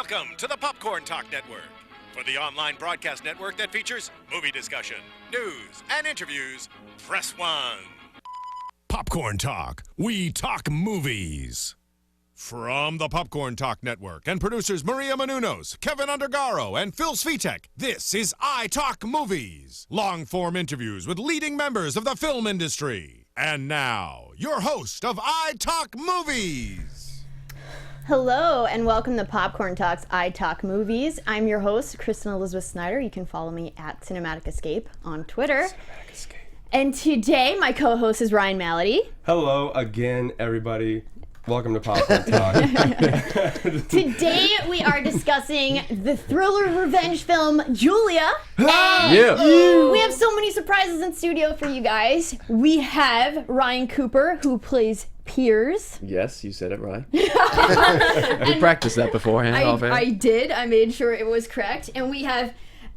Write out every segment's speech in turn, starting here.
Welcome to the Popcorn Talk Network, for the online broadcast network that features movie discussion, news, and interviews. Press 1. Popcorn Talk. We talk movies. From the Popcorn Talk Network and producers Maria Menounos, Kevin Undergaro, and Phil Svitek, this is iTalk Movies. Long-form interviews with leading members of the film industry. And now, your host of iTalk Movies. Hello, and welcome to Popcorn Talk's iTalk Movies. I'm your host, Kristen Elizabeth Snyder. You can follow me at Cinematic Escape on Twitter. Cinematic Escape. And today, my co-host is Ryan Malaty. Hello again, everybody. Welcome to Popcorn Talk. Today, we are discussing the thriller revenge film, Julia. Yeah. We have so many surprises in studio for you guys. We have Ryan Cooper, who plays Piers. Yes, you said it right. We practiced that beforehand. I did. I made sure it was correct. And we have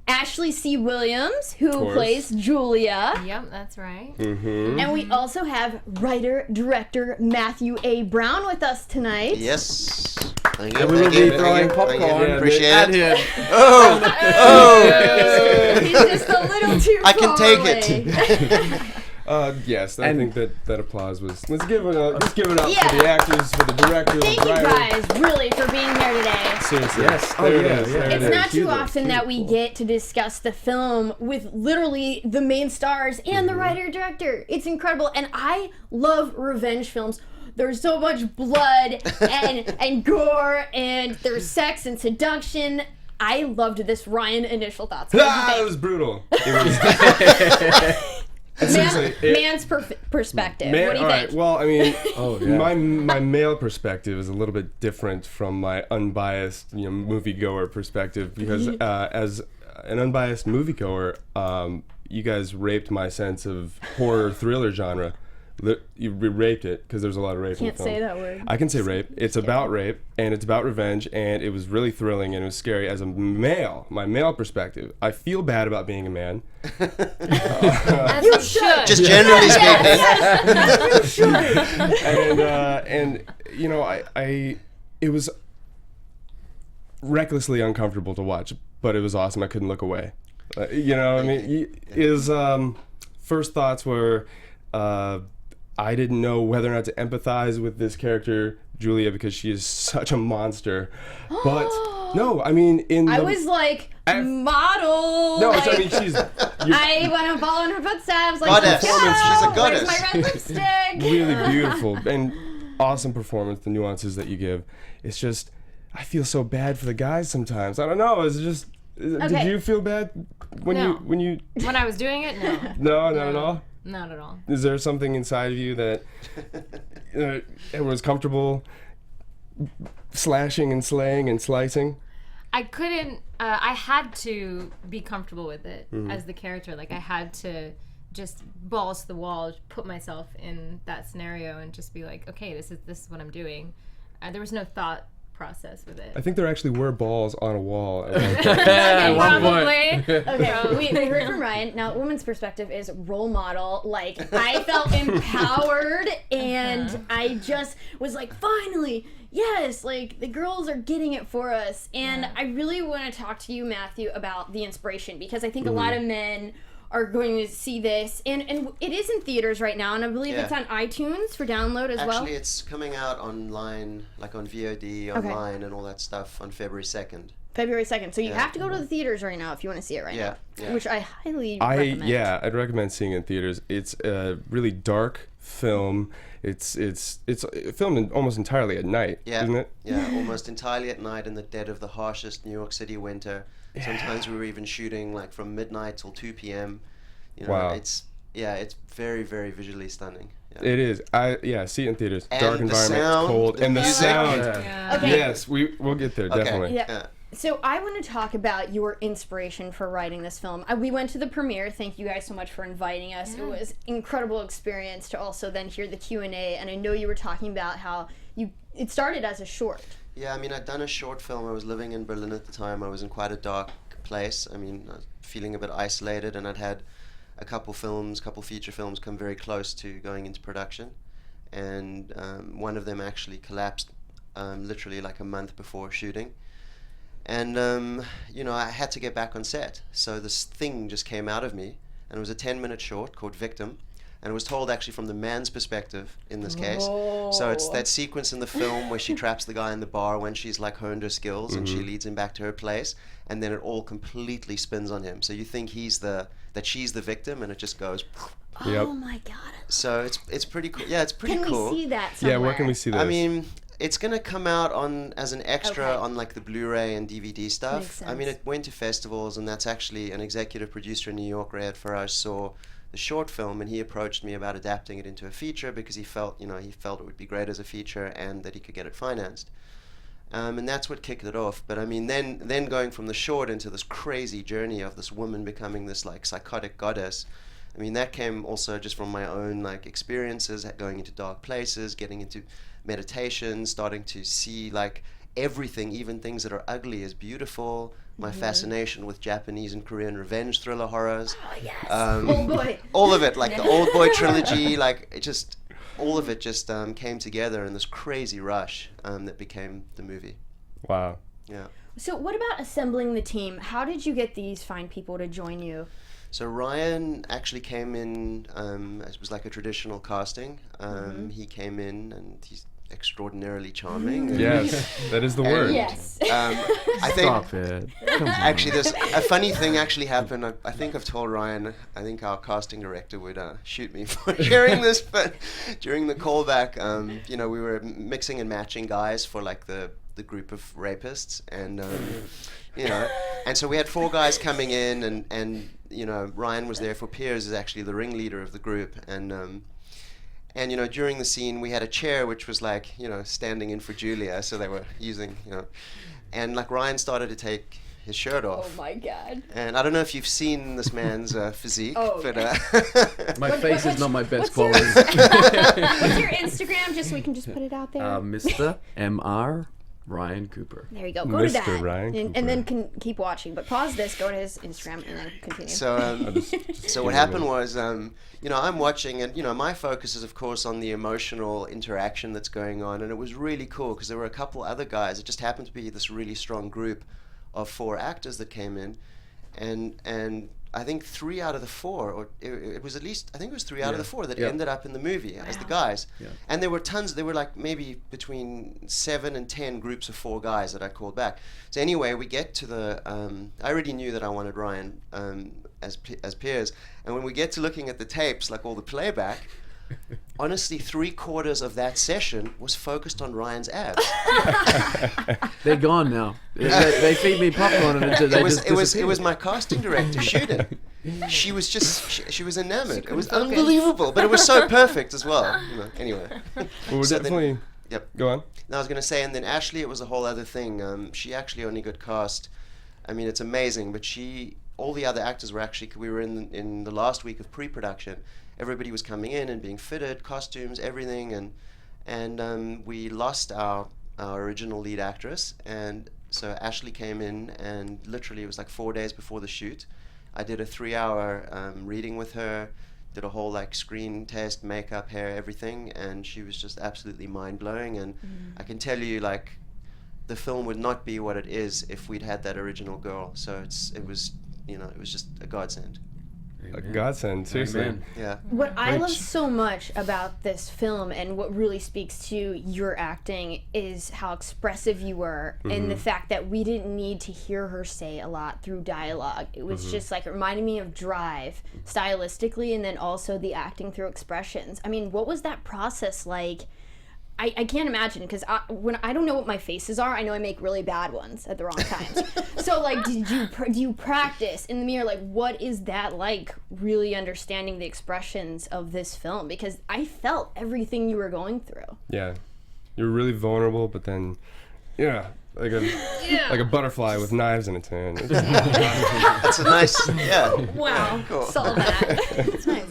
Ashley C. Williams, who plays Julia. Yep, that's right. Mm-hmm. And we also have writer-director Matthew A. Brown with us tonight. Yes. Thank you. And we will be throwing popcorn. Yeah, Appreciate at it. him. Oh! He's just a little too I can far take away. it. Yes, I think that applause was. Let's give it up. Let's give it up Yeah. for the actors, for the director, Thank the you writer. guys, really, for being here today. Seriously. Yes. There it is. yeah. There it It's is. not too Cute, often that we beautiful. get to discuss the film with literally the main stars and the writer-director. It's incredible, and I love revenge films. There's so much blood and gore, and there's sex and seduction. I loved this. Ryan, initial thoughts. What did you Ah, think? it was brutal. It was. Man's perspective. What do you all think? right. Well, I mean, Oh, yeah. my male perspective is a little bit different from my unbiased, moviegoer perspective because as an unbiased moviegoer, you guys raped my sense of horror thriller genre. You raped it because there's a lot of rape in the Can't film. say that word. I can say rape. It's about rape and it's about revenge and it was really thrilling and it was scary as a male. My male perspective, I feel bad about being a man. As you should. Just generally speaking. And it was recklessly uncomfortable to watch, but it was awesome. I couldn't look away. His first thoughts were, I didn't know whether or not to empathize with this character, Julia, because she is such a monster. But no, I mean, I was like, model. no, like, I mean, she's I want to follow in her footsteps. Like, Goddess. let's go. She's a Where's goddess. my red lipstick? really beautiful and awesome performance. The nuances that you give, it's just, I feel so bad for the guys sometimes. I don't know. It's just, did Okay. you feel bad when No. you? When I was doing it, no. No, not at all. Not at all. Is there something inside of you that was comfortable slashing and slaying and slicing? I couldn't, I had to be comfortable with it as the character. Like, I had to just balls to the wall, put myself in that scenario and just be like, okay, this is what I'm doing. There was no thought process with it. I think there actually were balls on a wall. At one point. Okay, we heard from Ryan. Now, woman's perspective is role model. Like, I felt empowered, and I just was like, finally, yes, like, the girls are getting it for us. And I really want to talk to you, Matthew, about the inspiration, because I think a lot of men are going to see this, and it is in theaters right now, and I believe it's on iTunes for download as well. Actually, it's coming out online, like on VOD, online, and all that stuff on February 2nd. February 2nd. So you have to go to the theaters right now if you want to see it right now, Yeah. which I highly recommend. I'd recommend seeing it in theaters. It's a really dark film. It's filmed almost entirely at night, isn't it? Yeah, almost entirely at night in the dead of the harshest New York City winter. Sometimes we were even shooting like from midnight till 2 p.m. Wow. It's very, very visually stunning. Yeah. It is. See it in theaters. And Dark the environment, sound, cold, the and the music. sound. Yeah. Okay. Yes, we'll get there definitely. Yeah. So I want to talk about your inspiration for writing this film. We went to the premiere. Thank you guys so much for inviting us. It was an incredible experience to also then hear the Q&A. And I know you were talking about how it started as a short. Yeah, I mean, I'd done a short film. I was living in Berlin at the time. I was in quite a dark place. I mean, feeling a bit isolated, and I'd had a couple feature films come very close to going into production. And one of them actually collapsed literally like a month before shooting. And you know, I had to get back on set, so this thing just came out of me, and it was a 10-minute short called Victim, and it was told actually from the man's perspective in this case. So it's that sequence in the film where she traps the guy in the bar when she's like honed her skills and she leads him back to her place, and then it all completely spins on him. So you think that she's the victim, and it just goes. Oh my god. So it's pretty cool. Yeah, it's pretty cool. Can we see that somewhere? Yeah, where can we see this? I mean, it's gonna come out as an extra Okay. on like the Blu-ray and DVD stuff. Makes I mean, sense. it went to festivals, and that's actually an executive producer in New York, Red Faraj, saw the short film, and he approached me about adapting it into a feature because he felt it would be great as a feature and that he could get it financed. And that's what kicked it off. But I mean, then going from the short into this crazy journey of this woman becoming this like psychotic goddess. I mean, that came also just from my own like experiences, going into dark places, getting into meditation, starting to see like everything, even things that are ugly, is beautiful. My fascination with Japanese and Korean revenge thriller horrors. Oh yes. Old Boy. All of it, like the Old Boy trilogy, like it just, all of it just came together in this crazy rush that became the movie. Wow. Yeah. So what about assembling the team? How did you get these fine people to join you? So Ryan actually came in, it was like a traditional casting. He came in and he's extraordinarily charming. Yes, that is the word. Yes. I think Stop it. Come on. actually there's a funny thing actually happened. I think I've told Ryan, I think our casting director would shoot me for sharing this, but during the callback, you know, we were mixing and matching guys for like the group of rapists, and you know, and so we had 4 guys coming in, and you know, Ryan was there for Piers, is actually the ringleader of the group, and you know, during the scene we had a chair which was like, you know, standing in for Julia, so they were using, you know, and like Ryan started to take his shirt Oh off. my god. And I don't know if you've seen this man's physique, Oh, but My face is not my best quality. What's your Instagram, just so we can just put it out there? Mr. M.R. Ryan Cooper. There you go. Go to Mr. that. Ryan and then can keep watching. But pause this, go to his Instagram, and then continue. So what happened was, you know, I'm watching, and you know, my focus is of course on the emotional interaction that's going on, and it was really cool because there were a couple other guys. It just happened to be this really strong group of 4 actors that came in, and I think 3 out of the 4, or it was at least, I think it was 3 out of the 4 that ended up in the movie as the guys. Yeah. And there were tons, there were like maybe between 7 and 10 groups of 4 guys that I called back. So anyway, we get to the, I already knew that I wanted Ryan as Piers, and when we get to looking at the tapes, like all the playback, honestly, 3/4 of that session was focused on Ryan's abs. They're gone now. They feed me popcorn and they It was my casting director shooting. She was just she was enamored. It was unbelievable, but it was so perfect as well. You know, anyway. Well, we're So then- definitely. Yep. Go on. No, I was gonna say, and then Ashley, it was a whole other thing. She actually only got cast. I mean, it's amazing, but all the other actors were actually. We were in the last week of pre-production. Everybody was coming in and being fitted, costumes, everything, and we lost our original lead actress, and so Ashley came in, and literally it was like 4 days before the shoot. I did a 3-hour reading with her, did a whole like screen test, makeup, hair, everything, and she was just absolutely mind-blowing. And I can tell you, like, the film would not be what it is if we'd had that original girl. So it was just a godsend. A godsend, seriously. Amen. Yeah. What I love Preach. so much about this film, and what really speaks to your acting, is how expressive you were, and the fact that we didn't need to hear her say a lot through dialogue. It was just like, it reminded me of Drive stylistically, and then also the acting through expressions. I mean, what was that process like? I can't imagine, because when I don't know what my faces are, I know I make really bad ones at the wrong times. So like, do you practice in the mirror? Like, what is that like, really understanding the expressions of this film? Because I felt everything you were going through. Yeah. You're really vulnerable, but then, yeah, like a butterfly with knives in its hand. That's a nice, yeah. Wow, Cool. saw that. It's nice.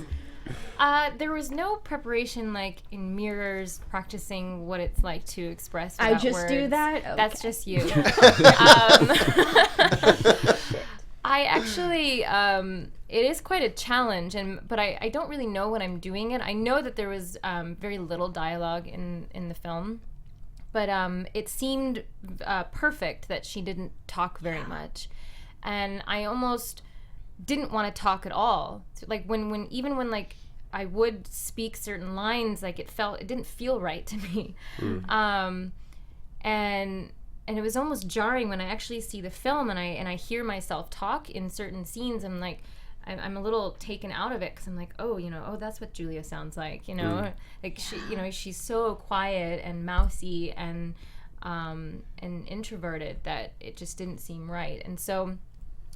There was no preparation, like in mirrors, practicing what it's like to express I without just do words. that? That's Okay. just you. I actually, it is quite a challenge, but I don't really know when I'm doing it. I know that there was very little dialogue in the film, but it seemed perfect that she didn't talk very much, and I almost didn't want to talk at all. So, like when like I would speak certain lines, like it didn't feel right to me. And it was almost jarring when I actually see the film and I hear myself talk in certain scenes. I'm like, I'm a little taken out of it because I'm like, oh, that's what Julia sounds like, like she, she's so quiet and mousy and introverted that it just didn't seem right. And so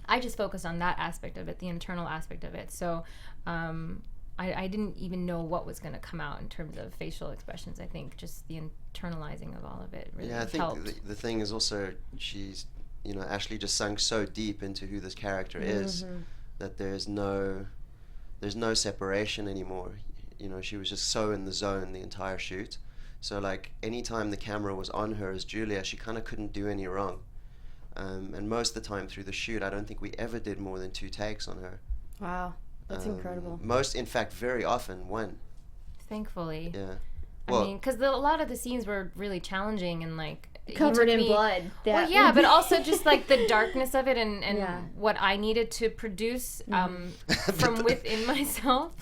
I just focused on that aspect of it, the internal aspect of it. So I didn't even know what was going to come out in terms of facial expressions. I think just the internalizing of all of it really helped. Yeah, I think the thing is also she's, Ashley just sunk so deep into who this character is that there's no separation anymore. She was just so in the zone the entire shoot. So like anytime the camera was on her as Julia, she kind of couldn't do any wrong. And most of the time through the shoot, I don't think we ever did more than 2 takes on her. Wow, that's incredible. Most, in fact, very often 1. Thankfully. Yeah. Well, I mean, because a lot of the scenes were really challenging and like covered in blood. Well, yeah, but also just like the darkness of it and what I needed to produce from within myself.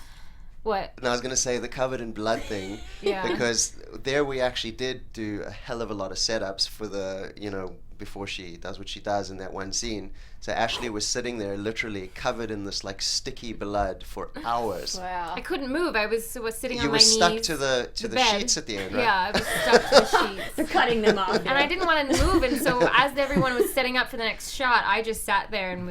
What? And I was going to say the covered in blood thing, because there we actually did do a hell of a lot of setups for the, before she does what she does in that one scene. So Ashley was sitting there literally covered in this like sticky blood for hours. Wow. I couldn't move. I was sitting on my knees. You were stuck to the sheets at the end, right? Yeah, I was stuck to the sheets. They're cutting them off. And I didn't want to move, and so as everyone was setting up for the next shot, I just sat there and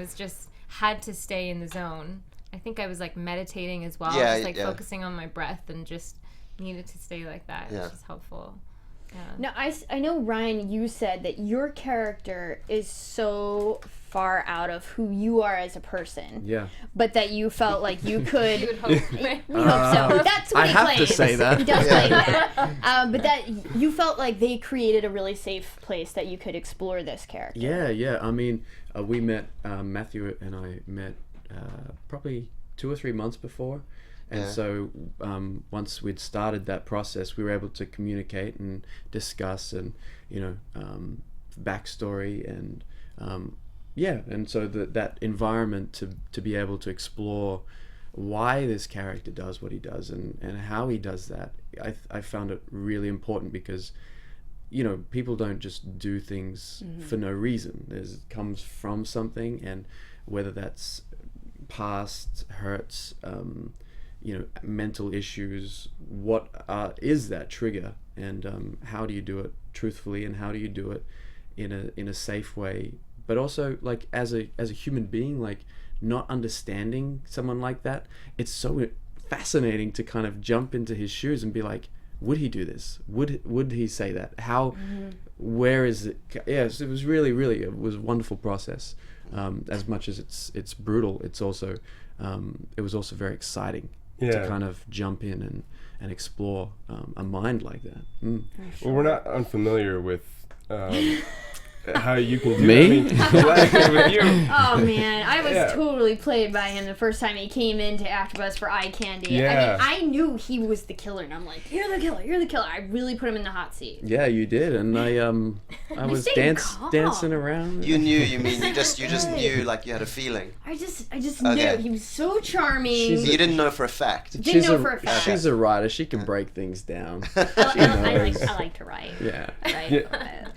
had to stay in the zone. I think I was like meditating as well, focusing on my breath and just needed to stay like that, which is helpful. Yeah. Now, I know, Ryan, you said that your character is so far out of who you are as a person. Yeah. But that you felt like you could... You would hope. We hope so. That's what I he have claims. to say that. He does claim that. But that you felt like they created a really safe place that you could explore this character. Yeah. I mean, we met, Matthew and I met probably 2 or 3 months before. And so once we'd started that process, we were able to communicate and discuss and, backstory and, and so that environment to be able to explore why this character does what he does and how he does that, I found it really important because, people don't just do things for no reason. It comes from something, and whether that's past hurts, mental issues, what is that trigger, and how do you do it truthfully, and how do you do it in a safe way, but also like as a human being, like not understanding someone like that, it's so fascinating to kind of jump into his shoes and be like, would he do this? Would he say that? How? Where is it? Yes, it was really it was a wonderful process. As much as it's brutal, it's also it was also very exciting to kind of jump in and explore a mind like that. Well, we're not unfamiliar with how you can do Me? that. I mean, with you. Oh man, I was totally played by him the first time he came into AfterBuzz for Eye Candy. Yeah. I mean, I knew he was the killer, and I'm like, you're the killer. I really put him in the hot seat. Yeah, you did, and I was dancing around. You knew. You just knew, like you had a feeling. I just knew he was so charming. You didn't know for a fact. She's a writer. She can break things down. I like to write. Yeah. Right.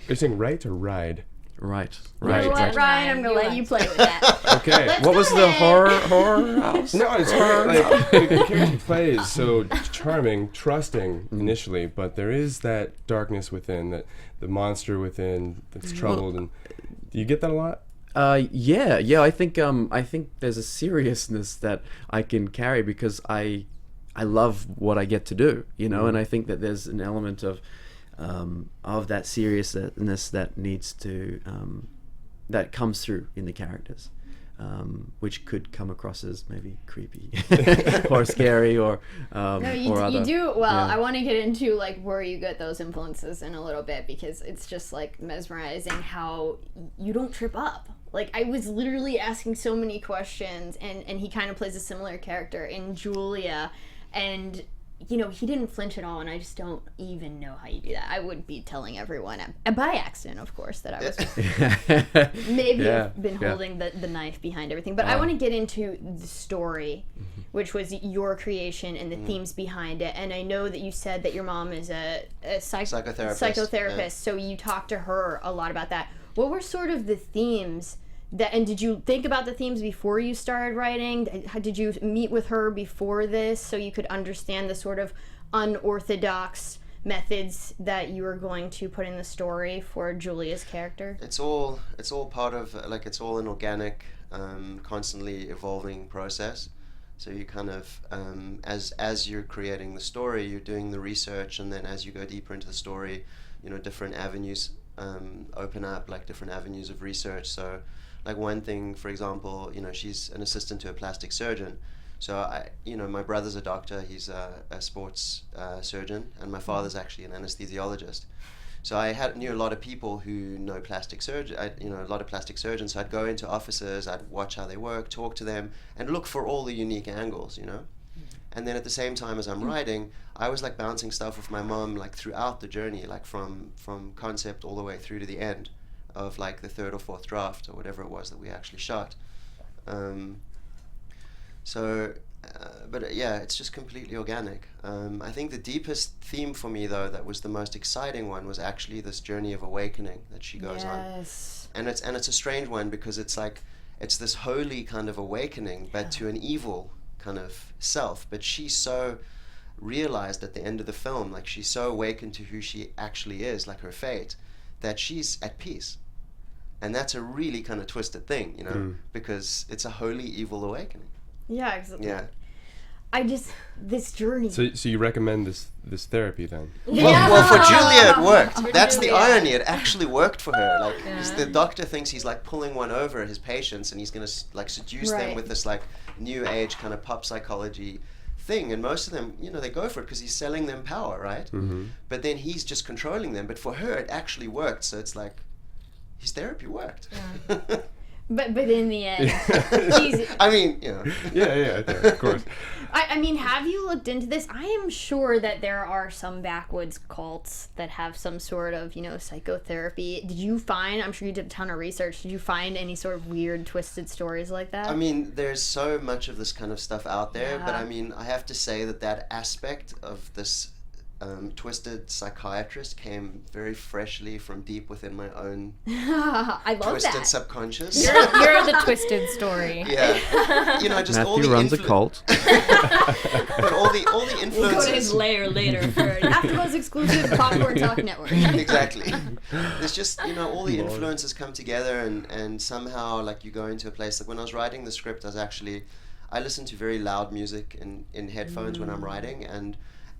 You're saying right or ride? Right. You know what, Ryan? I'm gonna let you play with that. Okay. What was the horror house? No, it's great. Like, the character play is so charming, trusting initially, but there is that darkness within, that the monster within that's troubled. And do you get that a lot? Yeah. I think there's a seriousness that I can carry because I love what I get to do, and I think that there's an element of that seriousness that needs to that comes through in the characters, which could come across as maybe creepy or scary or no, you do well. I want to get into like where you get those influences in a little bit, because it's just like mesmerizing how you don't trip up. Like, I was literally asking so many questions, and he kind of plays a similar character in Julia, and he didn't flinch at all, and I just don't even know how you do that. I would be telling everyone, by accident, of course, that I was maybe have been holding the knife behind everything. But I want to get into the story, which was your creation and the themes behind it. And I know that you said that your mom is a psychotherapist, so you talked to her a lot about that. What were sort of the themes and did you think about the themes before you started writing? Did you meet with her before this so you could understand the sort of unorthodox methods that you were going to put in the story for Julia's character? It's all part of, like, it's all an organic, constantly evolving process. So you kind of, as you're creating the story, you're doing the research, and then as you go deeper into the story, different avenues open up, like different avenues of research. So, like, one thing, for example, she's an assistant to a plastic surgeon. So my brother's a doctor. He's a sports surgeon, and my father's actually an anesthesiologist. So I knew a lot of people who know plastic surgeon. A lot of plastic surgeons. So I'd go into offices, I'd watch how they work, talk to them, and look for all the unique angles. And then at the same time as I'm writing, I was like bouncing stuff with my mom, like throughout the journey, like from concept all the way through to the end of like the third or fourth draft or whatever it was that we actually shot. But yeah, it's just completely organic. I think the deepest theme for me, though, that was the most exciting one, was actually this journey of awakening that she goes on. And it's a strange one, because it's like, it's this holy kind of awakening, but to an evil kind of self. But she's so realized at the end of the film, like, she's so awakened to who she actually is, like her fate, that she's at peace. And that's a really kind of twisted thing, because it's a holy evil awakening. Yeah, exactly. Yeah. This journey. So you recommend this therapy then? Well, for Julia it worked. That's the irony. It actually worked for her. Like, 'cause the doctor thinks he's like pulling one over his patients, and he's gonna like seduce them with this like new age kind of pop psychology thing. And most of them, they go for it because he's selling them power, right? Mm-hmm. But then he's just controlling them. But for her, it actually worked. So it's like, his therapy worked. Yeah. But in the end, I mean, Yeah, of course. I mean, have you looked into this? I am sure that there are some backwoods cults that have some sort of, psychotherapy. Did you find, I'm sure you did a ton of research, did you find any sort of weird, twisted stories like that? I mean, there's so much of this kind of stuff out there, but I mean, I have to say that aspect of this twisted psychiatrist came very freshly from deep within my own I love twisted that. subconscious. You're the twisted story. Yeah, just all Matthew the runs a cult. but all the influences. We'll go to his lair later for AfterBuzz exclusive Popcorn Talk Network. Exactly. There's just all the influences come together, and somehow like you go into a place. Like when I was writing the script, I listen to very loud music in headphones when I'm writing,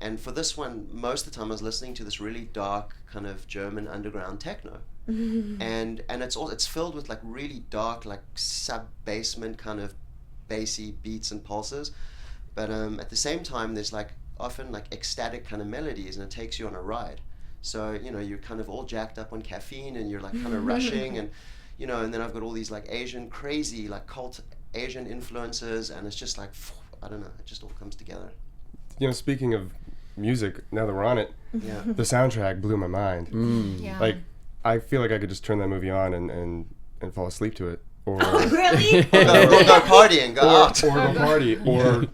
and for this one, most of the time I was listening to this really dark kind of German underground techno. And it's filled with like really dark, like sub-basement kind of bassy beats and pulses. But at the same time, there's like often like ecstatic kind of melodies, and it takes you on a ride. So, you're kind of all jacked up on caffeine, and you're like kind of rushing, and and then I've got all these like crazy like cult Asian influences, and it's just like, I don't know, it just all comes together. Speaking of music, now that we're on it, the soundtrack blew my mind. Yeah. Like, I feel like I could just turn that movie on and fall asleep to it, or Really? Or go partying, go out. or go party, or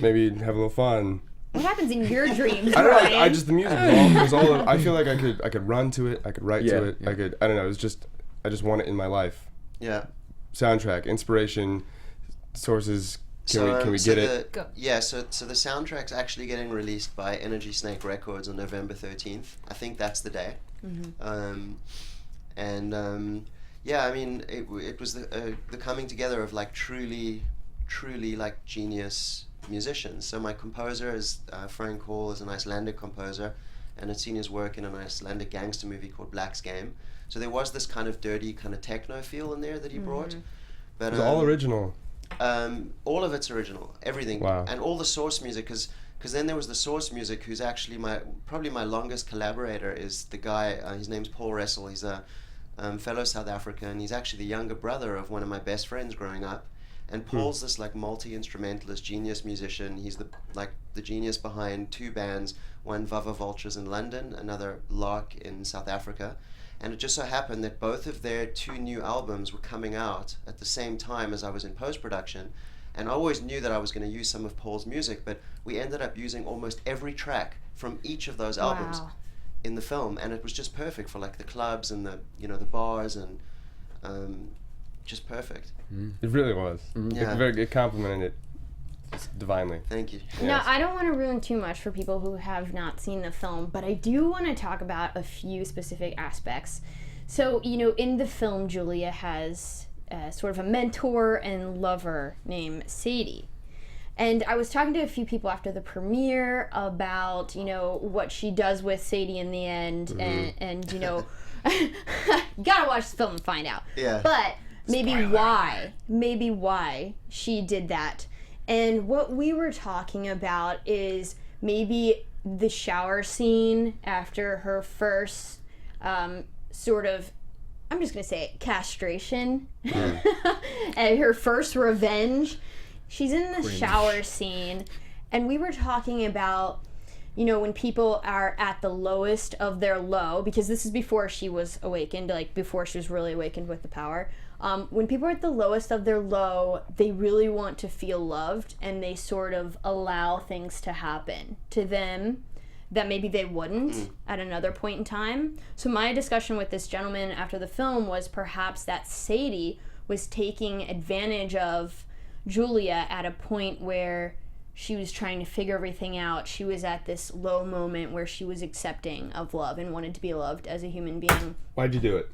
maybe have a little fun. What happens in your dreams, I don't know. Brian? I just the music was all. I feel like I could run to it. I could write to it. Yeah. I don't know. I just want it in my life. Yeah. Soundtrack, inspiration, sources. Can we get it? Go. Yeah, so the soundtrack's actually getting released by Energy Snake Records on November 13th. I think that's the day. Mm-hmm. I mean, it was the coming together of like truly like genius musicians. So my composer is Frank Hall, is an Icelandic composer, and had seen his work in an Icelandic gangster movie called Black's Game. So there was this kind of dirty kind of techno feel in there that he brought. But It was all original. All of it's original, everything. Wow. And all the source music, because then there was the source music, who's actually probably my longest collaborator, is the guy, his name's Paul Ressel. He's a fellow South African, and he's actually the younger brother of one of my best friends growing up. And Paul's this like multi-instrumentalist genius musician. He's the genius behind 2 bands, one Vava Vultures in London, another Lark in South Africa. And it just so happened that both of their 2 new albums were coming out at the same time as I was in post-production. And I always knew that I was going to use some of Paul's music, but we ended up using almost every track from each of those albums in the film, and it was just perfect for like the clubs and the the bars, and just perfect. It really was. Yeah. It complimented it just divinely. Thank you. Now, I don't want to ruin too much for people who have not seen the film, but I do want to talk about a few specific aspects. So, in the film, Julia has sort of a mentor and lover named Sadie. And I was talking to a few people after the premiere about, what she does with Sadie in the end, and you gotta watch the film and find out. Yeah. But maybe why she did that. And what we were talking about is maybe the shower scene after her first sort of, I'm just going to say it, castration, and her first revenge. She's in the shower scene, and we were talking about, when people are at the lowest of their low, because this is before she was awakened, like before she was really awakened with the power. When people are at the lowest of their low, they really want to feel loved, and they sort of allow things to happen to them that maybe they wouldn't at another point in time. So my discussion with this gentleman after the film was perhaps that Sadie was taking advantage of Julia at a point where she was trying to figure everything out. She was at this low moment where she was accepting of love and wanted to be loved as a human being. Why'd you do it?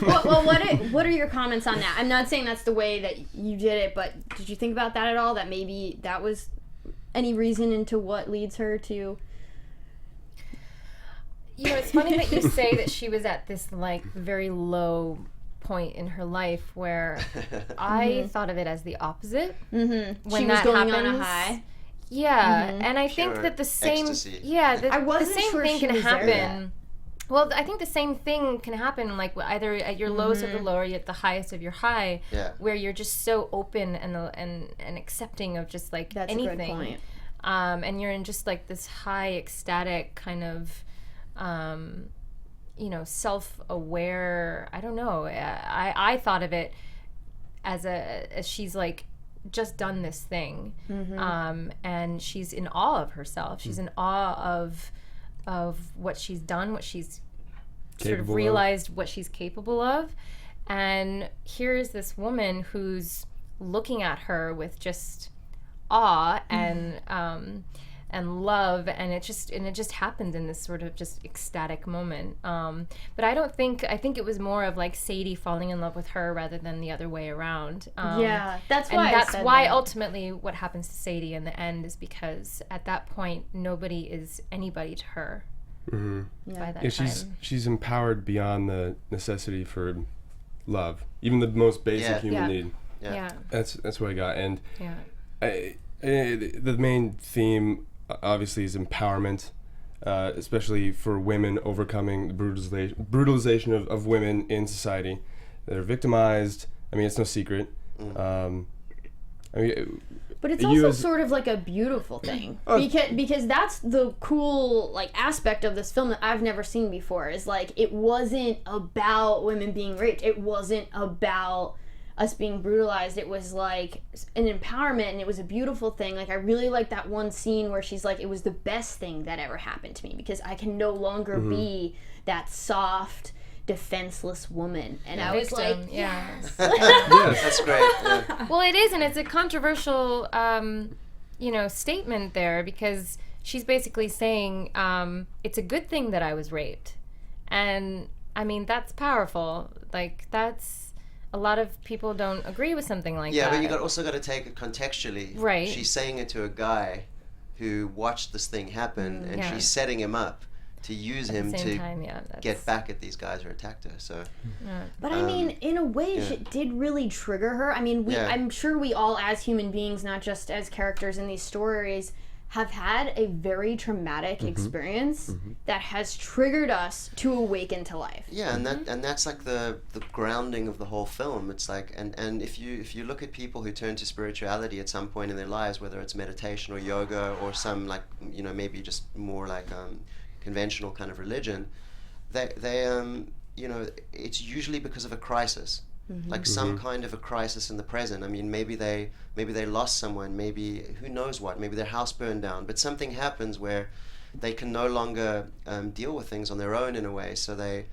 Well, what are your comments on that? I'm not saying that's the way that you did it, but did you think about that at all? That maybe that was any reason into what leads her to... It's funny that you say that she was at this like very low point in her life, where I thought of it as the opposite. When she was that going happens, on a high. Yeah, and I think that the same, Ecstasy. I wasn't the same sure thing she can was there yet. happen. Well, I think the same thing can happen, like either at your lowest of the low or at the highest of your high, where you're just so open and accepting of just like That's anything. a good point. And you're in just like this high ecstatic kind of, self-aware. I don't know. I thought of it as she's like just done this thing, and she's in awe of herself. She's in awe of what she's done, what she's sort of realized, what she's capable of. And here's this woman who's looking at her with just awe and love, and it just happened in this sort of just ecstatic moment. But I think it was more of like Sadie falling in love with her rather than the other way around. That's why. And that's why ultimately what happens to Sadie in the end is because at that point nobody is anybody to her. By that time. She's empowered beyond the necessity for love, even the most basic human need. Yeah. That's what I got. And the main theme obviously is empowerment, especially for women overcoming the brutalization of women in society. They're victimized. I mean, it's no secret. But it's also sort of like a beautiful thing, because that's the cool like aspect of this film that I've never seen before. Is like it wasn't about women being raped. It wasn't about us being brutalized. It was like an empowerment, and it was a beautiful thing. Like I really like that one scene where she's like, it was the best thing that ever happened to me because I can no longer be that soft, defenseless woman. And I was like, yes. That's great. Yeah. Well, it is, and it's a controversial statement there, because she's basically saying it's a good thing that I was raped. And I mean, that's powerful. Like that's, a lot of people don't agree with something like that. Yeah, but you also got to take it contextually. Right. She's saying it to a guy who watched this thing happen, and she's setting him up to use him to get back at these guys who attacked her. So, but I mean, in a way, it did really trigger her. I mean, I'm sure we all, as human beings, not just as characters in these stories, have had a very traumatic experience that has triggered us to awaken to life. Yeah, and that's like the grounding of the whole film. It's like, and if you look at people who turn to spirituality at some point in their lives, whether it's meditation or yoga or some, like, you know, maybe just more like conventional kind of religion, they you know, it's usually because of a crisis. Like some kind of a crisis in the present. I mean, maybe they lost someone, maybe who knows what, maybe their house burned down, but something happens where they can no longer deal with things on their own in a way, so they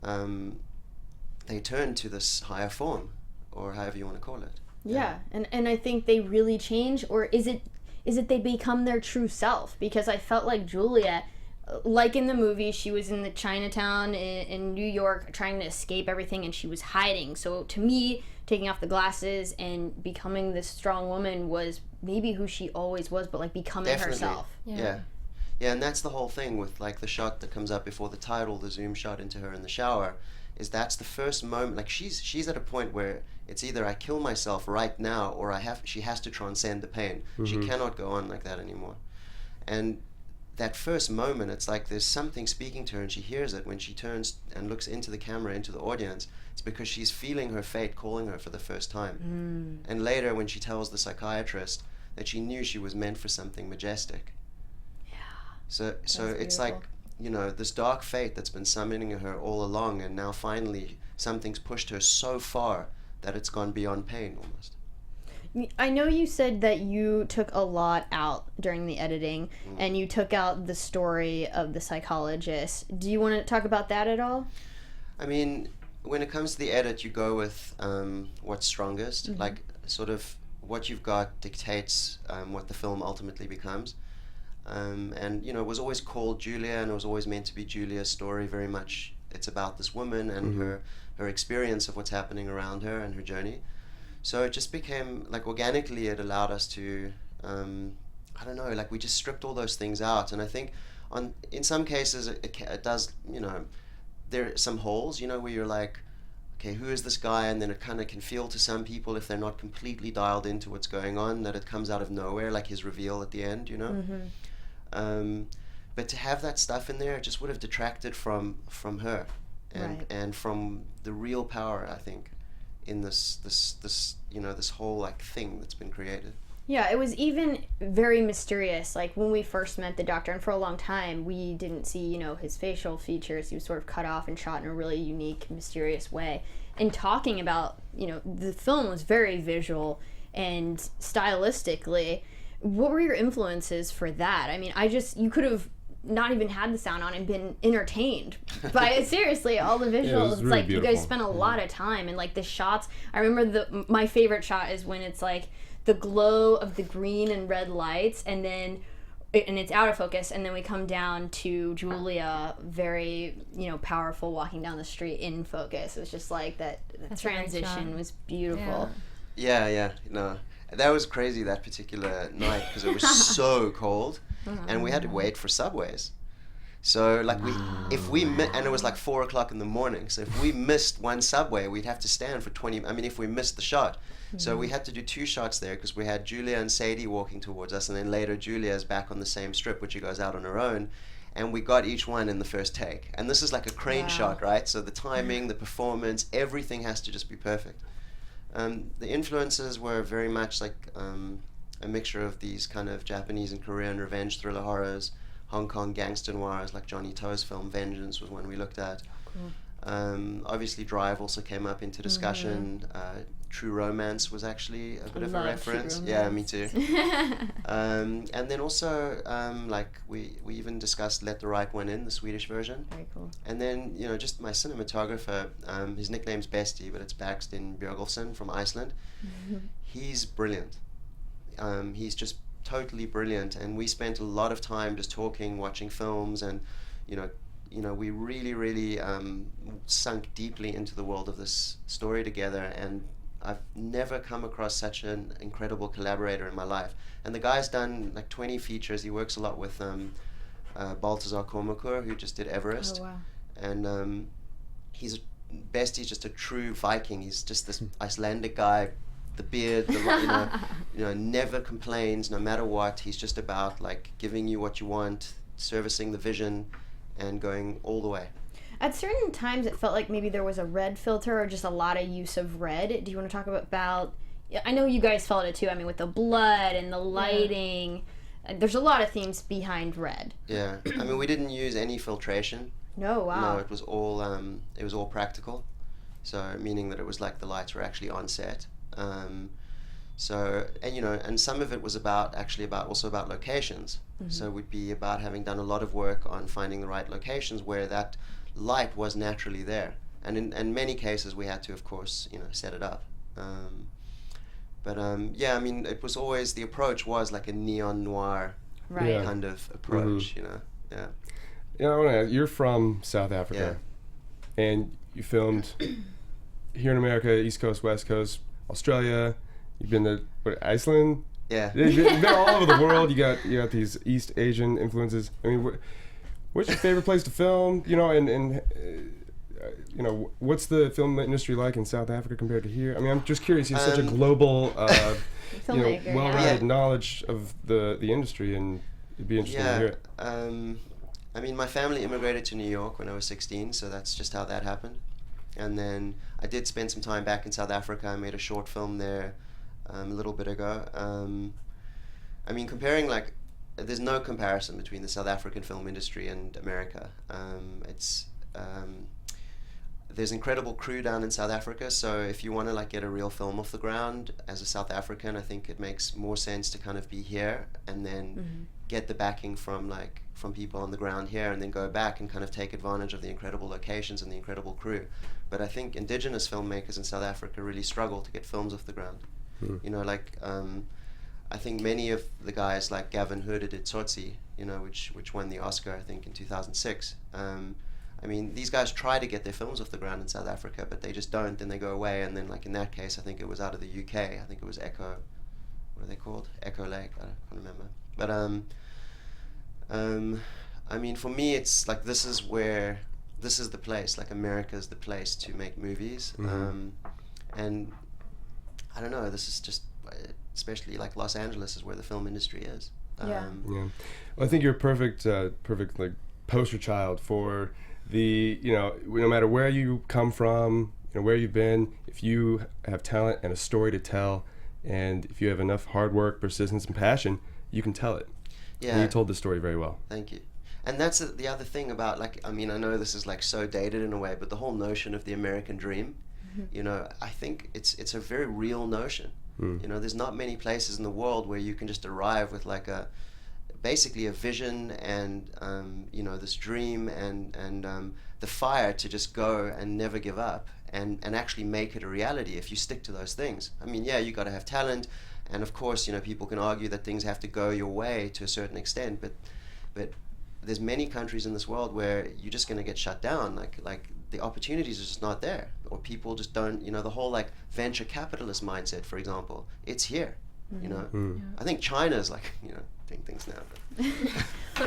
turn to this higher form, or however you want to call it. Yeah, and I think they really change, or is it they become their true self? Because I felt like Julia, like in the movie, she was in the Chinatown in New York trying to escape everything, and she was hiding. So to me, taking off the glasses and becoming this strong woman was maybe who she always was, but like becoming herself. Yeah, and that's the whole thing with like the shot that comes up before the title, the zoom shot into her in the shower, is that's the first moment. Like she's at a point where it's either I kill myself right now, or she has to transcend the pain. She cannot go on like that anymore. And that first moment, it's like there's something speaking to her, and she hears it when she turns and looks into the camera, into the audience. It's because she's feeling her fate calling her for the first time. And later, when she tells the psychiatrist that she knew she was meant for something majestic. Yeah. So it's like, you know, this dark fate that's been summoning her all along, and now finally something's pushed her so far that it's gone beyond pain almost. I know you said that you took a lot out during the editing, and you took out the story of the psychologist. Do you want to talk about that at all? I mean, when it comes to the edit, you go with what's strongest. Like, sort of what you've got dictates what the film ultimately becomes. And, you know, it was always called Julia, and it was always meant to be Julia's story. Very much it's about this woman and her experience of what's happening around her and her journey. So it just became, like, organically it allowed us to, I don't know, like we just stripped all those things out. And I think in some cases it does, you know, there are some holes, you know, where you're like, okay, who is this guy? And then it kind of can feel to some people, if they're not completely dialed into what's going on, that it comes out of nowhere, like his reveal at the end, you know? But to have that stuff in there, it just would have detracted from her and from the real power, I think, in this you know, this whole like thing that's been created. Yeah, it was even very mysterious. Like when we first met the doctor, and for a long time we didn't see, you know, his facial features. He was sort of cut off and shot in a really unique, mysterious way. And talking about, you know, the film was very visual and stylistically. What were your influences for that? I mean, you could have not even had the sound on and been entertained by it. Seriously, all the visuals. Yeah, it's really like beautiful. You guys spent a lot of time, and like the shots. I remember my favorite shot is when it's like the glow of the green and red lights, and it's out of focus, and then we come down to Julia, very, you know, powerful, walking down the street in focus. It was just like that transition was beautiful. Yeah, no, that was crazy that particular night because it was so cold. And we had to wait for subways. So like and it was like 4:00 in the morning. So if we missed one subway, we'd have to stand for 20. I mean, if we missed the shot, so we had to do 2 shots there because we had Julia and Sadie walking towards us, and then later Julia's back on the same strip, which she goes out on her own, and we got each one in the first take. And this is like a crane shot, right? So the timing, the performance, everything has to just be perfect. The influences were very much like a mixture of these kind of Japanese and Korean revenge thriller horrors, Hong Kong gangster noirs, like Johnny To's film Vengeance was one we looked at. Cool. Obviously Drive also came up into discussion. True Romance was actually a bit of a reference. Yeah, me too. And then also like we even discussed Let the Right One In, the Swedish version. Very cool. And then, you know, just my cinematographer, his nickname's Bestie, but it's Baxton Björgolfsson from Iceland. He's brilliant. He's just totally brilliant, and we spent a lot of time just talking, watching films, and you know we really sunk deeply into the world of this story together, and I've never come across such an incredible collaborator in my life. And the guy's done like 20 features. He works a lot with Balthazar Kormakur, who just did Everest. Oh, wow. And Bestie's just a true Viking. He's just this Icelandic guy, the beard, never complains no matter what. He's just about like giving you what you want, servicing the vision, and going all the way. At certain times, it felt like maybe there was a red filter or just a lot of use of red. Do you want to talk about? I know you guys felt it too. I mean, with the blood and the lighting, there's a lot of themes behind red. Yeah, I mean, we didn't use any filtration. No, wow. No, it was all practical. So meaning that it was like the lights were actually on set. So, and some of it was about locations. Mm-hmm. So it would be about having done a lot of work on finding the right locations where that light was naturally there. And in many cases we had to, of course, set it up. I mean, it was always, the approach was like a neon noir kind of approach, Mm-hmm. Yeah. I want to ask, you're from South Africa, and you filmed here in America, East Coast, West Coast, Australia. You've been to Iceland. Yeah. You've been all over the world. You got these East Asian influences. I mean, what's your favorite place to film? What's the film industry like in South Africa compared to here? I mean, I'm just curious. You have such a global, well-rounded knowledge of the industry, and it'd be interesting to hear it. I mean, my family immigrated to New York when I was 16, so that's just how that happened. And then I did spend some time back in South Africa. I made a short film there a little bit ago. I mean, there's no comparison between the South African film industry and America. There's incredible crew down in South Africa, so if you want to get a real film off the ground as a South African, I think it makes more sense to kind of be here and then get the backing from people on the ground here, and then go back and kind of take advantage of the incredible locations and the incredible crew. But I think indigenous filmmakers in South Africa really struggle to get films off the ground. I think many of the guys like Gavin Hood did Tsotsi, which won the Oscar, I think, in 2006. I mean, these guys try to get their films off the ground in South Africa, but they just don't, and they go away. And then, in that case, I think it was out of the UK. I think it was Echo. What are they called? Echo Lake. I can't remember. But I mean, for me, it's this is the place. America's the place to make movies. And I don't know. This is just, especially Los Angeles is where the film industry is. Well, I think you're a perfect poster child for the, no matter where you come from, where you've been, if you have talent and a story to tell, and if you have enough hard work, persistence, and passion, you can tell it. Yeah. And you told the story very well. Thank you. And that's the other thing about, I mean, I know this is so dated in a way, but the whole notion of the American dream, I think it's a very real notion. There's not many places in the world where you can just arrive with basically a vision and this dream and the fire to just go and never give up and actually make it a reality if you stick to those things. I mean, you got to have talent, and of course, people can argue that things have to go your way to a certain extent, but there's many countries in this world where you're just going to get shut down, like the opportunities are just not there, or people just don't, the whole venture capitalist mindset, for example, it's here. I think China's doing things now.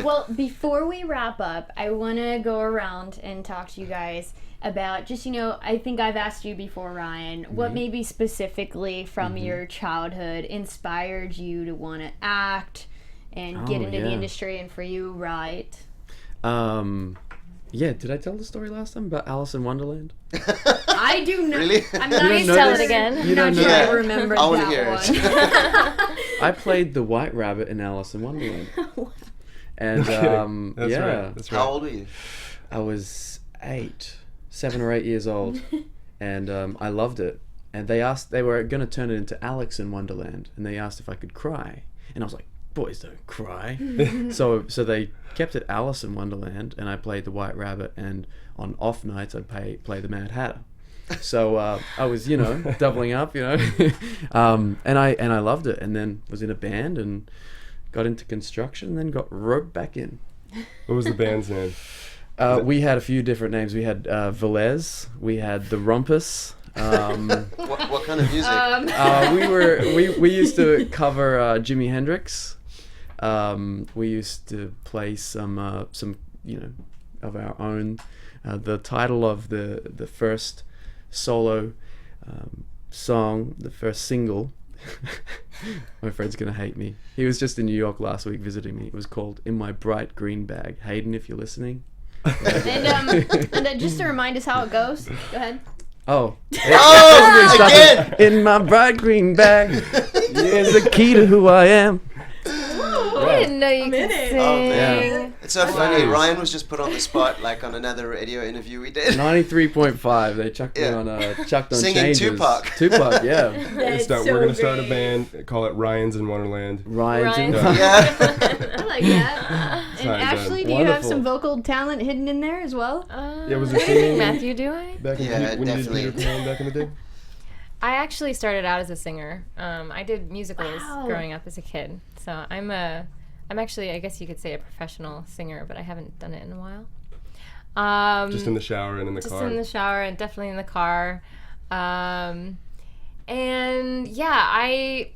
Well, before we wrap up, I want to go around and talk to you guys about just, I think I've asked you before, Ryan, what maybe specifically from your childhood inspired you to want to act and get into the industry, and for you, right? Did I tell the story last time about Alice in Wonderland? I do not. Really? I'm not going to tell it again. I'm not sure I remember that one. I played the White Rabbit in Alice in Wonderland. And That's right. How old were you? I was 7 or 8 years old, and I loved it. And they were going to turn it into Alex in Wonderland, and they asked if I could cry, and I was like, boys don't cry. so they kept it Alice in Wonderland, and I played the White Rabbit, and on off nights I'd play the Mad Hatter. So I was, doubling up, and I loved it, and then was in a band and got into construction, and then got roped back in. What was the band's name? We had a few different names. We had Velez, we had the Rumpus. What kind of music? We used to cover Jimi Hendrix. We used to play some of our own. The title of the first solo song, the first single. My friend's gonna hate me. He was just in New York last week visiting me. It was called "In My Bright Green Bag." Hayden, if you're listening. And just to remind us how it goes, go ahead. Oh. Again! In my bright green bag is the key to who I am. I didn't know you could sing. Oh, man. Yeah. It's so funny. Ryan was just put on the spot, like on another radio interview we did. 93.5. They chucked me on Singing changes. Tupac. Tupac, yeah. We're gonna start a band. Call it Ryan's in Wonderland. Ryan's in Yeah. I like that. And Sorry, Ashley, do you have some vocal talent hidden in there as well? Yeah, was there singing? Matthew, do I? Back in Yeah, when definitely. you did Peter Pan back in the day? I actually started out as a singer. I did musicals Wow. growing up as a kid. So I'm actually, I guess you could say, a professional singer, but I haven't done it in a while. Just in the shower and in the Just car. in the shower and definitely in the car. And yeah,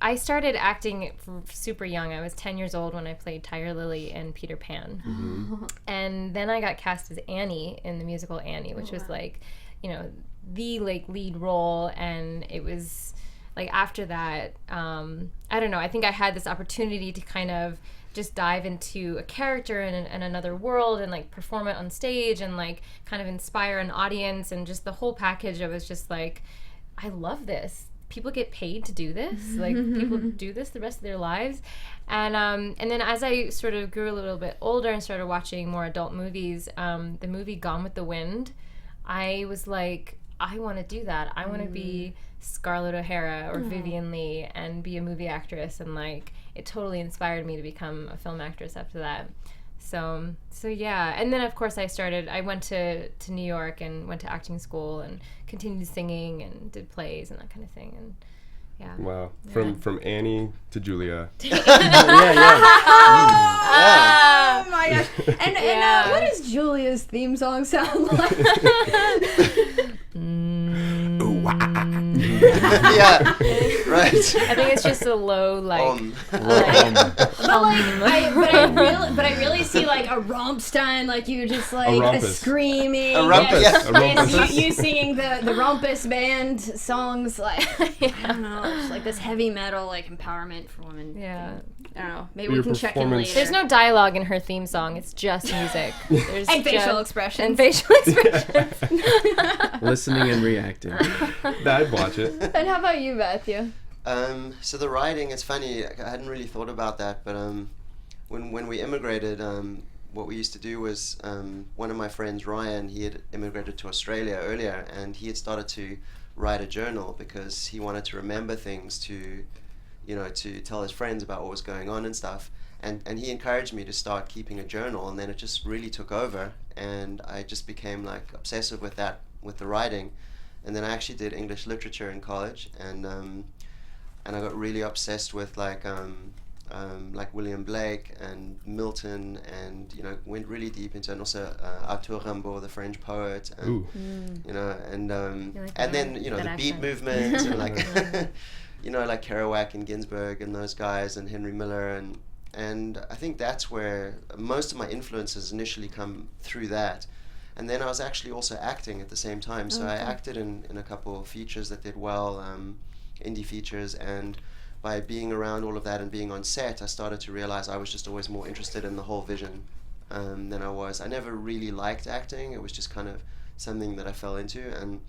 I started acting super young. I was 10 years old when I played Tiger Lily in Peter Pan. Mm-hmm. And then I got cast as Annie in the musical Annie, which was like, you know, the like lead role. And it was like after that, I don't know, I think I had this opportunity to kind of just dive into a character in another world and like perform it on stage and like kind of inspire an audience, and just the whole package. I was just like, I love this. People get paid to do this. Like people do this the rest of their lives. And then as I sort of grew a little bit older and started watching more adult movies, the movie Gone with the Wind, I was like, I want to do that. I want to be Scarlett O'Hara or Vivien Leigh and be a movie actress, and like it totally inspired me to become a film actress after that. So yeah, and then of course I went to New York and went to acting school and continued singing and did plays and that kind of thing, and yeah. Wow. From Annie to Julia. Oh my gosh. And what does Julia's theme song sound like? Yeah. Right. I think it's just a low like. But I really see like a Rammstein, like you just like A rumpus. screaming. A rumpus. Yes, A rumpus. yes, you singing the Rumpus band songs, like I don't know, just like this heavy metal like empowerment for women. Yeah. I don't know. Maybe Your we can check in performance- later. There's no dialogue in her theme song. It's just music. There's and facial just- expressions. And facial expressions. Listening and reacting. I'd watch it. And how about you, Matthew? So the writing, it's funny, I hadn't really thought about that, but when we immigrated, what we used to do was, one of my friends, Ryan, he had immigrated to Australia earlier, and he had started to write a journal because he wanted to remember things to tell his friends about what was going on and stuff. And he encouraged me to start keeping a journal, and then it just really took over, and I just became like obsessive with that, with the writing. And then I actually did English literature in college, and I got really obsessed with like William Blake and Milton, and went really deep into, and also Arthur Rimbaud, the French poet, and Ooh. and like and then that the accent. beat movement and like like Kerouac and Ginsberg and those guys and Henry Miller, and I think that's where most of my influences initially come through that. And then I was actually also acting at the same time, so I acted in a couple of features that did well, indie features, and by being around all of that and being on set, I started to realize I was just always more interested in the whole vision than I was. I never really liked acting. It was just kind of something that I fell into, and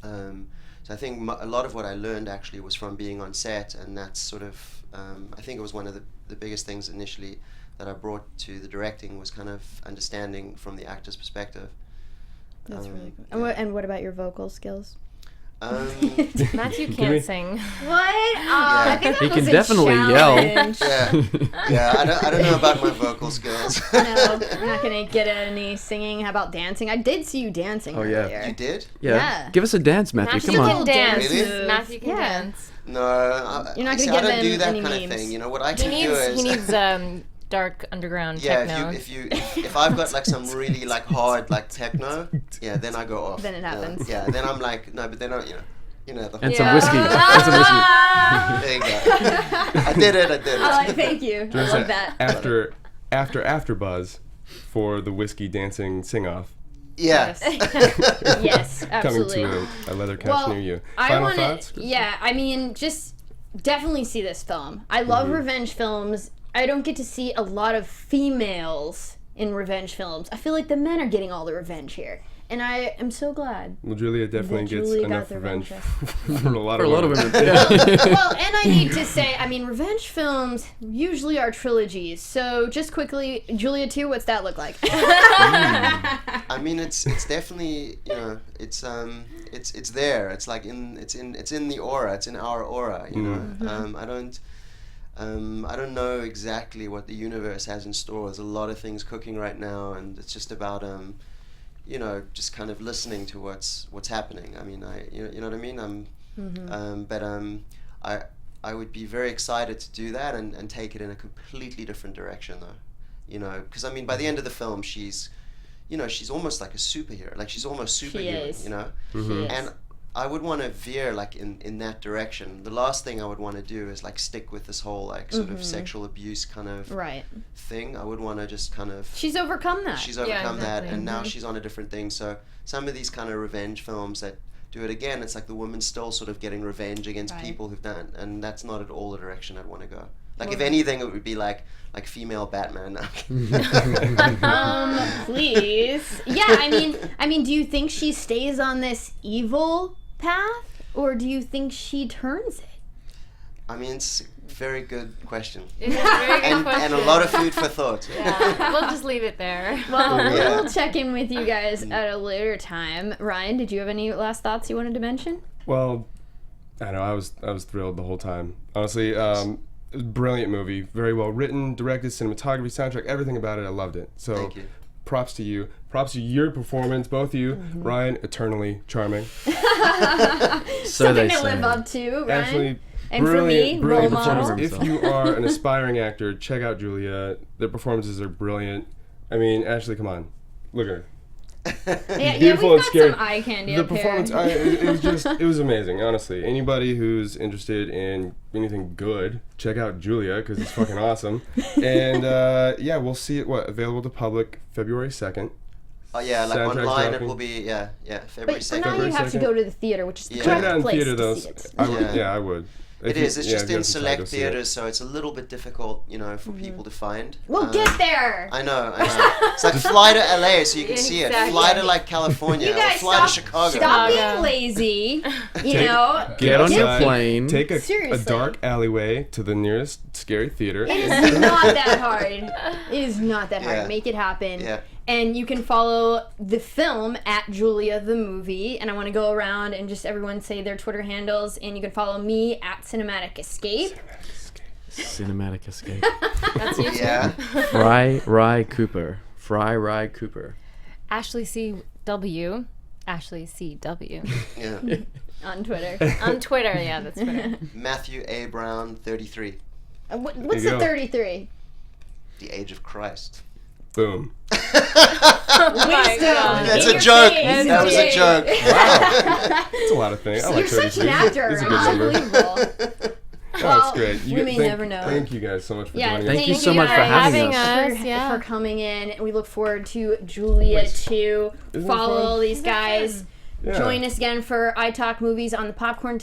so I think a lot of what I learned actually was from being on set, and that's sort of, I think it was one of the biggest things initially that I brought to the directing, was kind of understanding from the actor's perspective. That's really cool. And what about your vocal skills? Matthew can't sing. What? I think that He was can a definitely yell. challenge. I don't know about my vocal skills. No, we're not gonna get any singing. How about dancing? I did see you dancing Oh, yeah. earlier. You did? Yeah. Give us a dance, Matthew. Matthew Come can on. dance. Really? Matthew can Yeah. dance. No, You're not gonna see, give I don't them do that any kind memes. of thing. What I He can do is needs dark underground yeah. techno. If I've got like some really like hard like techno, yeah, then I go off. Then it happens. Yeah, then I'm like no, but then I, the And whole, some whiskey. And some whiskey. there you go. I did it. Thank you. I love that. After Buzz for the whiskey dancing sing off. Yeah. Yes, Coming absolutely. to a leather couch near you. I Final want thoughts? to. Yeah, I mean, just definitely see this film. I love revenge films. I don't get to see a lot of females in revenge films. I feel like the men are getting all the revenge here, and I am so glad. Well, Julia definitely that gets Julia enough got the revenge revenge. for a lot For a of lot of women. women. Yeah. Well, and I need to say, I mean, revenge films usually are trilogies. So, just quickly, Julia 2, what's that look like? I mean, it's definitely, you know, it's there. It's like it's in the aura. It's in our aura. You know, I don't know exactly what the universe has in store. There's a lot of things cooking right now, and it's just about you know, just kind of listening to what's happening. I mean, you know what I mean. But I would be very excited to do that and take it in a completely different direction, though. You know, because I mean, by the end of the film, she's almost like a superhero. Like she's almost superhuman. is. You know, She is. and I would want to veer like in that direction. The last thing I would want to do is like stick with this whole like sort of sexual abuse kind of Right. thing. I would want to just kind of She's overcome that. she's overcome that, exactly. and now she's on a different thing. So some of these kind of revenge films that do it again, it's like the woman's still sort of getting revenge against Right. people who've done, and that's not at all the direction I'd want to go. Like if anything, it would be like female Batman. Please. Yeah, I mean, do you think she stays on this evil path, or do you think she turns it? I mean, it's a very good question, It's a very good and a lot of food for thought. Yeah, we'll just leave it there. Well, Yeah. we'll check in with you guys at a later time. Ryan, did you have any last thoughts you wanted to mention? Well, I know I was thrilled the whole time. Honestly, brilliant movie, very well written, directed, cinematography, soundtrack, everything about it. I loved it. So, Thank you. props to you. Props to your performance, both of you. Ryan, eternally charming. So Something they to live say. up to, Ryan. Actually, And for brilliant, me, brilliant role model. performance. If you are an aspiring actor, check out Julia. Their performances are brilliant. I mean, Ashley, come on, look at her. Yeah, Beautiful we've and got scary. some eye candy The up performance, here. it was amazing. Honestly, anybody who's interested in anything good, check out Julia because it's fucking awesome. And yeah, we'll see it. Available to public February 2nd. Oh yeah, like Soundtrack's online it dropping. will be February But for now, 2nd. you have to 2nd. go to the theater, which is the Yeah. Check it out correct in place theater to though. see it. I would, Yeah. yeah, I would. It is. It's Yeah, just if you in have some time select to see it. theaters, so it's a little bit difficult, you know, for people to find. We'll get there. I know. It's like fly to LA so you can see it. Exactly. Fly to like California. You Or guys fly to Chicago. Stop being Chicago. lazy. You know, Get on your outside, plane. Take a Seriously. dark alleyway to the nearest scary theater. it is not that hard. It is not that hard. Yeah. Make it happen. Yeah. And you can follow the film at Julia the Movie. And I want to go around and just everyone say their Twitter handles. And you can follow me at Cinematic Escape. Cinematic escape. That's you too. Yeah. Fry Rye Cooper. Ashley C.W. Ashley C.W. Yeah. On Twitter. On Twitter, yeah, that's Twitter. Matthew A. Brown, 33. What's There you the go. 33? The age of Christ. Boom. Wisdom. That's in a your joke. face, That was a dude. joke. It's a lot of things. I like You're such 33. an actor. It's a It's good number. unbelievable. Oh, Well, it's great. we may never know. Thank you guys so much for Yeah, joining Thank us. you so much for having us. Yeah. For coming in. We look forward to Julia too. Isn't it Follow fun? all these guys. Yeah. Join us again for iTalk Movies on the Popcorn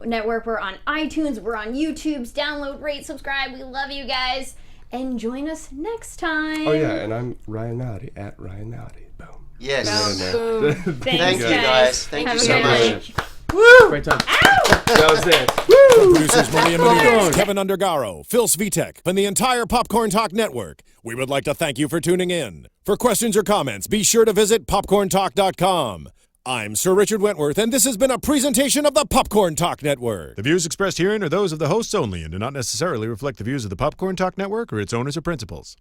Network. We're on iTunes. We're on YouTube. Download, rate, subscribe. We love you guys. And join us next time. Oh yeah, and I'm Ryan Naughty at Ryan Naughty. Boom. Yes. Boom. Thank you guys. Thank Have you a so good much. night. Great time. That was it. Producers Maria Menounos, Kevin Undergaro, Phil Svitek, and the entire Popcorn Talk Network. We would like to thank you for tuning in. For questions or comments, be sure to visit popcorntalk.com. I'm Sir Richard Wentworth, and this has been a presentation of the Popcorn Talk Network. The views expressed herein are those of the hosts only and do not necessarily reflect the views of the Popcorn Talk Network or its owners or principals.